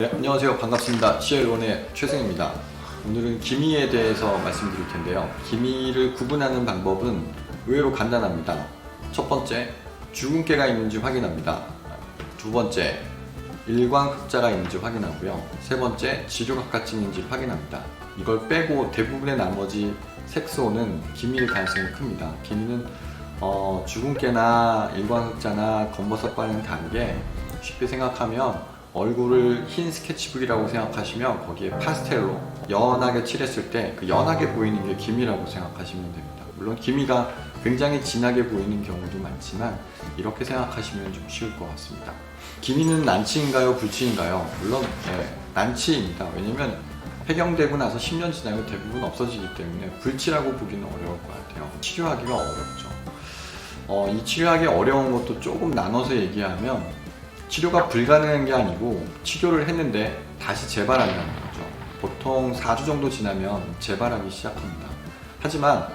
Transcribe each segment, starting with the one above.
네, 안녕하세요. 반갑습니다. CL1의 최승입니다. 오늘은 기미에 대해서 말씀드릴 텐데요. 기미를 구분하는 방법은 의외로 간단합니다. 첫 번째, 주근깨가 있는지 확인합니다. 두 번째, 일광흑자가 있는지 확인하고요. 세 번째, 지류각화증인지 확인합니다. 이걸 빼고 대부분의 나머지 색소는 기미일 가능성이 큽니다. 기미는 주근깨나 일광흑자나 검버섯과는 다르게 쉽게 생각하면 얼굴을 흰 스케치북이라고 생각하시면 거기에 파스텔로 연하게 칠했을 때 그 연하게 보이는 게 기미라고 생각하시면 됩니다. 물론 기미가 굉장히 진하게 보이는 경우도 많지만 이렇게 생각하시면 좀 쉬울 것 같습니다. 기미는 난치인가요? 불치인가요? 물론 난치입니다. 왜냐면 해경되고 나서 10년 지나면 대부분 없어지기 때문에 불치라고 보기는 어려울 것 같아요. 치료하기가 어렵죠. 이 치료하기 어려운 것도 조금 나눠서 얘기하면 치료가 불가능한 게 아니고 치료를 했는데 다시 재발한다는 거죠. 보통 4주 정도 지나면 재발하기 시작합니다. 하지만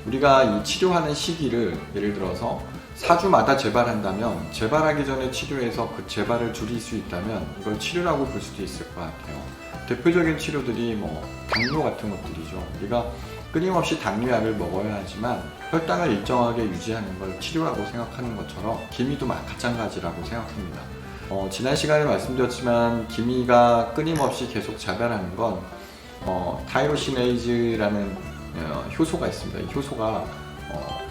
우리가 이 치료하는 시기를 예를 들어서 4주마다 재발한다면 재발하기 전에 치료해서 그 재발을 줄일 수 있다면 이걸 치료라고 볼 수도 있을 것 같아요. 대표적인 치료들이 당뇨 같은 것들이죠. 우리가 끊임없이 당뇨약을 먹어야 하지만 혈당을 일정하게 유지하는 걸 치료라고 생각하는 것처럼 기미도 마찬가지라고 생각합니다. 지난 시간에 말씀드렸지만 기미가 끊임없이 계속 재발하는 건 타이로시네이즈라는 효소가 있습니다. 이 효소가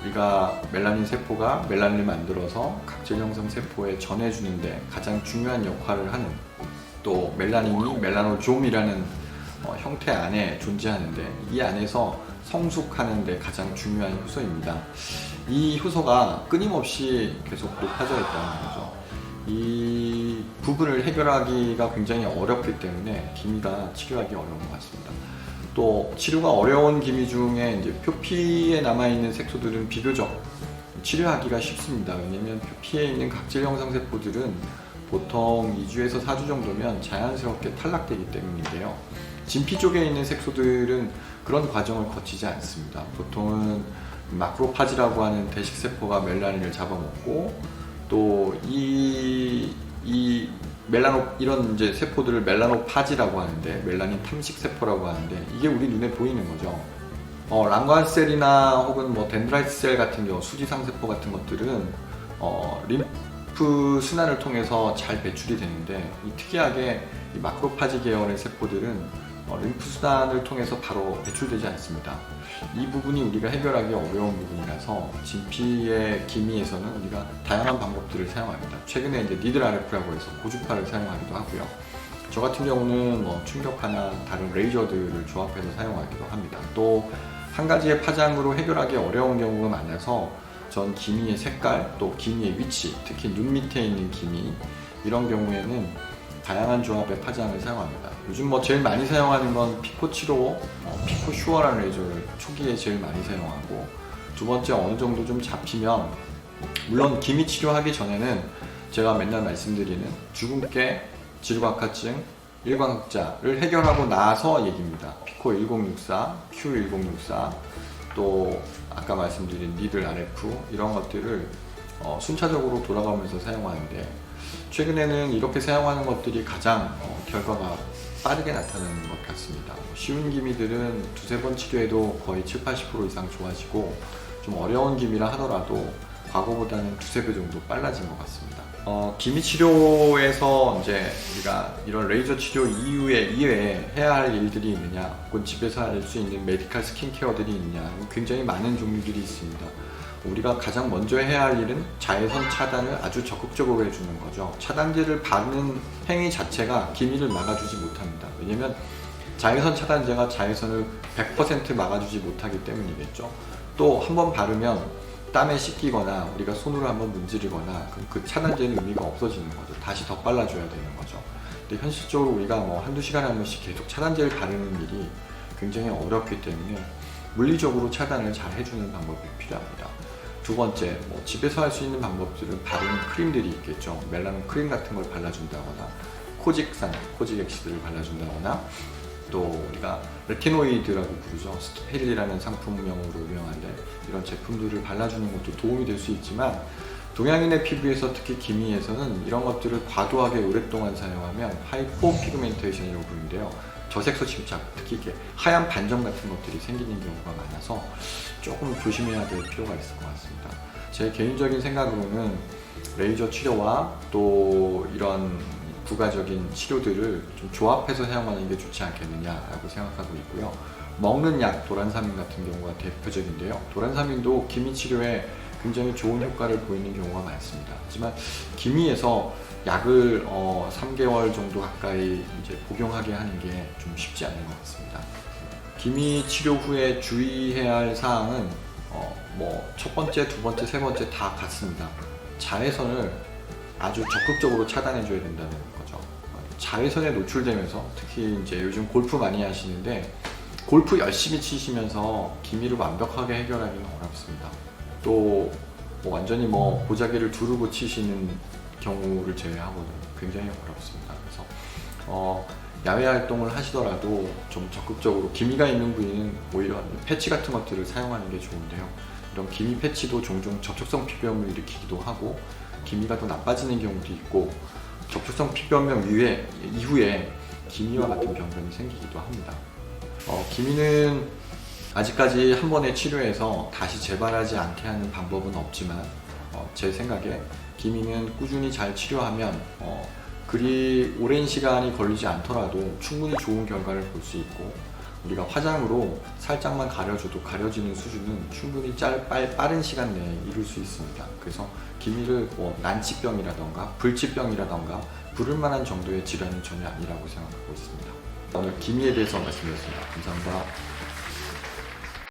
우리가 멜라닌 세포가 멜라닌을 만들어서 각질 형성 세포에 전해주는데 가장 중요한 역할을 하는, 또 멜라닌이 멜라노좀이라는 형태 안에 존재하는데 이 안에서 성숙하는 데 가장 중요한 효소입니다. 이 효소가 끊임없이 계속 높아져 있다는 거죠. 이 부분을 해결하기가 굉장히 어렵기 때문에 기미가 치료하기 어려운 것 같습니다. 또 치료가 어려운 기미 중에 이제 표피에 남아있는 색소들은 비교적 치료하기가 쉽습니다. 왜냐하면 표피에 있는 각질 형성 세포들은 보통 2주에서 4주 정도면 자연스럽게 탈락되기 때문인데요. 진피 쪽에 있는 색소들은 그런 과정을 거치지 않습니다. 보통은 마크로파지라고 하는 대식세포가 멜라닌을 잡아먹고 또 이런 이제 세포들을 멜라노파지라고 하는데 멜라닌 탐식 세포라고 하는데 이게 우리 눈에 보이는 거죠. 랑관셀이나 혹은 덴드라이트셀 같은 경우 수지상 세포 같은 것들은 림프 순환을 통해서 잘 배출이 되는데 이 특이하게 이 마크로파지 계열의 세포들은 림프 순환을 통해서 바로 배출되지 않습니다. 이 부분이 우리가 해결하기 어려운 부분이라서 진피의 기미에서는 우리가 다양한 방법들을 사용합니다. 최근에 이제 니들 RF라고 해서 고주파를 사용하기도 하고요. 저 같은 경우는 충격파나 다른 레이저들을 조합해서 사용하기도 합니다. 또 한 가지의 파장으로 해결하기 어려운 경우가 많아서 전 기미의 색깔, 또 기미의 위치, 특히 눈 밑에 있는 기미 이런 경우에는 다양한 조합의 파장을 사용합니다. 요즘 제일 많이 사용하는 건 피코755, 피코슈어라는 레이저를 초기에 제일 많이 사용하고, 두 번째 어느 정도 좀 잡히면, 물론 기미 치료하기 전에는 제가 맨날 말씀드리는 주근깨, 지루각화증, 일광흑자를 해결하고 나서 얘기입니다. 피코1064, Q1064, 또 아까 말씀드린 니들 RF 이런 것들을 순차적으로 돌아가면서 사용하는데, 최근에는 이렇게 사용하는 것들이 가장 결과가 빠르게 나타나는 것 같습니다. 쉬운 기미들은 두세 번 치료해도 거의 70~80% 이상 좋아지고, 좀 어려운 기미라 하더라도 과거보다는 두세 배 정도 빨라진 것 같습니다. 기미 치료에서 이제 우리가 이런 레이저 치료 이외에 해야 할 일들이 있느냐, 혹은 집에서 할 수 있는 메디컬 스킨케어들이 있느냐, 굉장히 많은 종류들이 있습니다. 우리가 가장 먼저 해야 할 일은 자외선 차단을 아주 적극적으로 해주는 거죠. 차단제를 바르는 행위 자체가 기미를 막아주지 못합니다. 왜냐면 자외선 차단제가 자외선을 100% 막아주지 못하기 때문이겠죠. 또 한 번 바르면 땀에 씻기거나 우리가 손으로 한번 문지르거나 그 차단제는 의미가 없어지는 거죠. 다시 더 발라줘야 되는 거죠. 근데 현실적으로 우리가 한두 시간에 한 번씩 계속 차단제를 바르는 일이 굉장히 어렵기 때문에 물리적으로 차단을 잘 해주는 방법이 필요합니다. 두 번째, 집에서 할 수 있는 방법들은 바른 크림들이 있겠죠. 멜라논 크림 같은 걸 발라준다거나, 코직산, 코직 엑시드를 발라준다거나, 또 우리가 레티노이드라고 부르죠. 스테필이라는 상품명으로 유명한데 이런 제품들을 발라주는 것도 도움이 될 수 있지만, 동양인의 피부에서 특히 기미에서는 이런 것들을 과도하게 오랫동안 사용하면 하이포 피그멘테이션이라고 부르는데요. 저색소 침착, 특히 이게 하얀 반점 같은 것들이 생기는 경우가 많아서 조금 조심해야 될 필요가 있을 것 같습니다. 제 개인적인 생각으로는 레이저 치료와 또 이런 부가적인 치료들을 좀 조합해서 사용하는 게 좋지 않겠느냐라고 생각하고 있고요. 먹는 약, 도란사민 같은 경우가 대표적인데요. 도란사민도 기미 치료에 굉장히 좋은 효과를 보이는 경우가 많습니다. 하지만 기미에서 약을 3개월 정도 가까이 이제 복용하게 하는 게 좀 쉽지 않은 것 같습니다. 기미 치료 후에 주의해야 할 사항은 첫 번째, 두 번째, 세 번째 다 같습니다. 자외선을 아주 적극적으로 차단해줘야 된다는 거죠. 자외선에 노출되면서 특히 이제 요즘 골프 많이 하시는데 골프 열심히 치시면서 기미를 완벽하게 해결하기는 어렵습니다. 또 완전히 보자기를 두르고 치시는 경우를 제외하고는 굉장히 어렵습니다. 그래서 야외 활동을 하시더라도 좀 적극적으로 기미가 있는 부위는 오히려 패치 같은 것들을 사용하는 게 좋은데요. 이런 기미 패치도 종종 접촉성 피부염을 일으키기도 하고 기미가 더 나빠지는 경우도 있고 접촉성 피부염 이후에 기미와 같은 병변이 생기기도 합니다. 기미는 아직까지 한 번에 치료해서 다시 재발하지 않게 하는 방법은 없지만 제 생각에 기미는 꾸준히 잘 치료하면 그리 오랜 시간이 걸리지 않더라도 충분히 좋은 결과를 볼 수 있고 우리가 화장으로 살짝만 가려줘도 가려지는 수준은 충분히 빠른 시간 내에 이룰 수 있습니다. 그래서 기미를 난치병이라던가 불치병이라던가 부를 만한 정도의 질환은 전혀 아니라고 생각하고 있습니다. 오늘 기미에 대해서 말씀드렸습니다. 감사합니다.